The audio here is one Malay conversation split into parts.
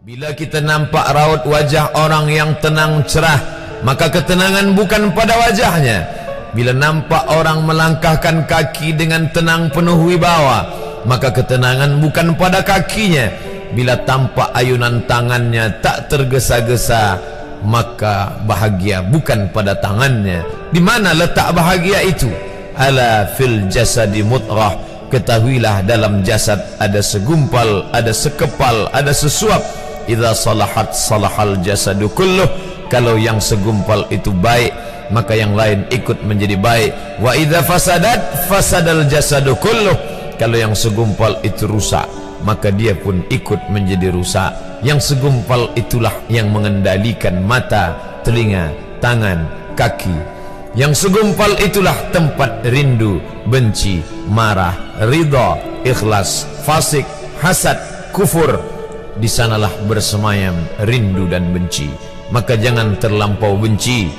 Bila kita nampak raut wajah orang yang tenang cerah, maka ketenangan bukan pada wajahnya. Bila nampak orang melangkahkan kaki dengan tenang penuh wibawa, maka ketenangan bukan pada kakinya. Bila tampak ayunan tangannya tak tergesa-gesa, maka bahagia bukan pada tangannya. Di mana letak bahagia itu? Ala fil jasadi mudghah. Ketahuilah dalam jasad ada segumpal, ada sekepal, ada sesuap. Idza salahat salahal jasadu kulluh. Kalau yang segumpal itu baik, maka yang lain ikut menjadi baik. Wa idza fasadat fasadal jasadu kulluh. Kalau yang segumpal itu rusak, maka dia pun ikut menjadi rusak. Yang segumpal itulah yang mengendalikan mata, telinga, tangan, kaki. Yang segumpal itulah tempat rindu, benci, marah, ridha, ikhlas, fasik, hasad, kufur. Di sanalah bersemayam rindu dan benci. Maka jangan terlampau benci.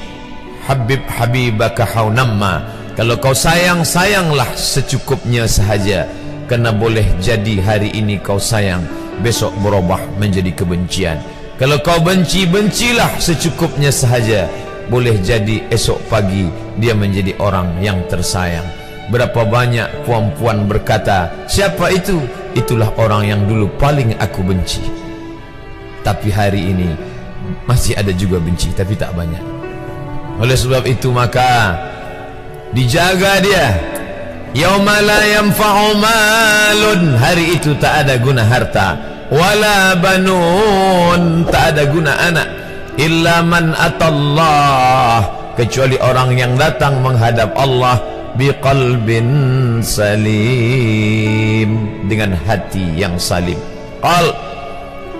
Habib habibaka haunamma. Kalau kau sayang, sayanglah secukupnya sahaja. Karena boleh jadi hari ini kau sayang, besok berubah menjadi kebencian. Kalau kau benci, bencilah secukupnya sahaja. Boleh jadi esok pagi dia menjadi orang yang tersayang. Berapa banyak puan-puan berkata, siapa itu? Itulah orang yang dulu paling aku benci. Tapi hari ini masih ada juga benci, tapi tak banyak. Oleh sebab itu maka dijaga dia. Yauma la yanfa'u malun. Hari itu tak ada guna harta, wala banun, tak ada guna anak, illa man atallah, kecuali orang yang datang menghadap Allah biqalbin salim, dengan hati yang salim.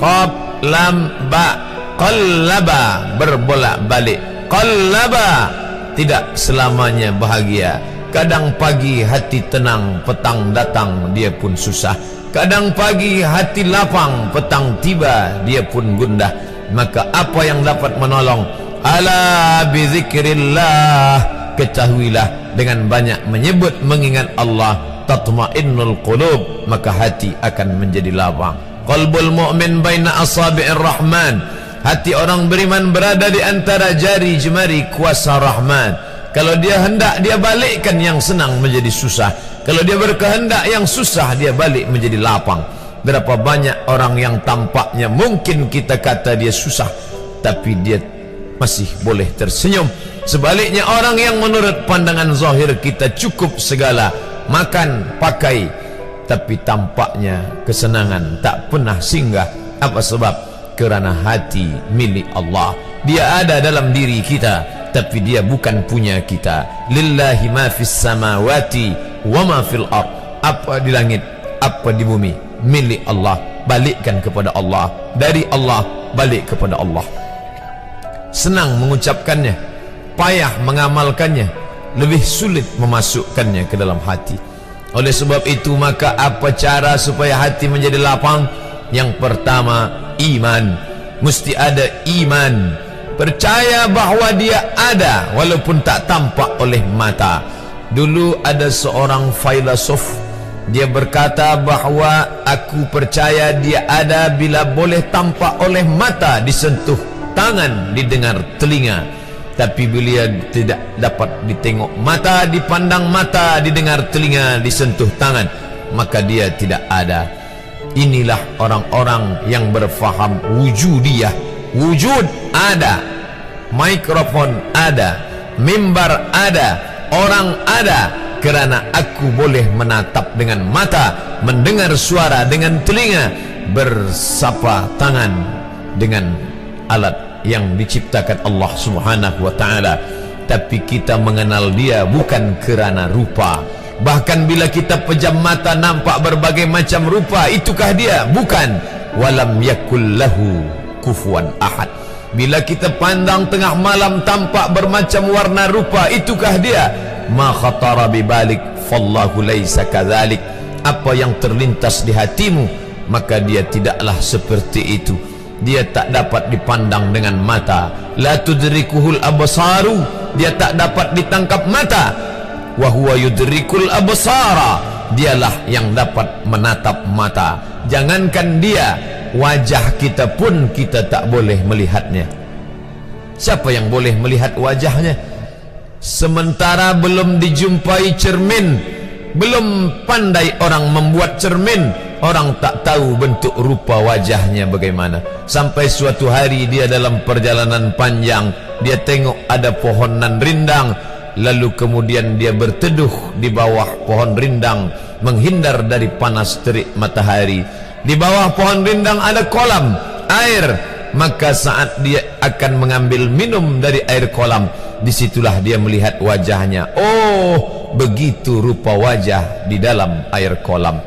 Qab lam ba, qallaba, berbolak-balik. Qallaba, tidak selamanya bahagia. Kadang pagi hati tenang, petang datang dia pun susah. Kadang pagi hati lapang, petang tiba dia pun gundah. Maka apa yang dapat menolong? Ala bizikrillah, ketahuilah dengan banyak menyebut mengingat Allah, tatma'innul qulub, maka hati akan menjadi lapang. Qalbul mu'min baina asabi'ir rahman, hati orang beriman berada di antara jari jemari kuasa Rahman. Kalau dia hendak, dia balikkan yang senang menjadi susah. Kalau dia berkehendak yang susah, dia balik menjadi lapang. Berapa banyak orang yang tampaknya mungkin kita kata dia susah, tapi dia masih boleh tersenyum. Sebaliknya orang yang menurut pandangan zahir kita cukup segala, makan, pakai, tapi tampaknya kesenangan tak pernah singgah. Apa sebab? Kerana hati milik Allah. Dia ada dalam diri kita, tapi dia bukan punya kita. Lillahi ma fis samawati wa ma fil ard. Apa di langit, apa di bumi, milik Allah. Balikkan kepada Allah, dari Allah balik kepada Allah. Senang mengucapkannya, payah mengamalkannya, lebih sulit memasukkannya ke dalam hati. Oleh sebab itu maka apa cara supaya hati menjadi lapang? Yang pertama, iman. Mesti ada iman. Percaya bahawa dia ada walaupun tak tampak oleh mata. Dulu ada seorang filosof, dia berkata bahawa aku percaya dia ada bila boleh tampak oleh mata, disentuh tangan, didengar telinga. Tapi bila tidak dapat ditengok mata, dipandang mata, didengar telinga, disentuh tangan, maka dia tidak ada. Inilah orang-orang yang berfaham wujudiyah. Wujud ada, mikrofon ada, mimbar ada, orang ada, kerana aku boleh menatap dengan mata, mendengar suara dengan telinga, bersapa tangan dengan alat yang diciptakan Allah Subhanahu wa ta'ala. Tapi kita mengenal dia bukan kerana rupa. Bahkan bila kita pejam mata nampak berbagai macam rupa, itukah dia? Bukan. Walam yakul lahu kufuwan ahad. Bila kita pandang tengah malam tampak bermacam warna rupa, itukah dia? Ma khatara bibalik fallahu laisa kadzalik. Apa yang terlintas di hatimu, maka dia tidaklah seperti itu. Dia tak dapat dipandang dengan mata. La tudrikuhul absaru, dia tak dapat ditangkap mata. Wa huwa yudrikul absara, dialah yang dapat menatap mata. Jangankan dia, wajah kita pun kita tak boleh melihatnya. Siapa yang boleh melihat wajahnya? Sementara belum dijumpai cermin, belum pandai orang membuat cermin, orang tak tahu bentuk rupa wajahnya bagaimana. Sampai suatu hari dia dalam perjalanan panjang, dia tengok ada pohonan rindang, lalu kemudian dia berteduh di bawah pohon rindang, menghindar dari panas terik matahari. Di bawah pohon rindang ada kolam air, maka saat dia akan mengambil minum dari air kolam, disitulah dia melihat wajahnya. Oh, begitu rupa wajah di dalam air kolam.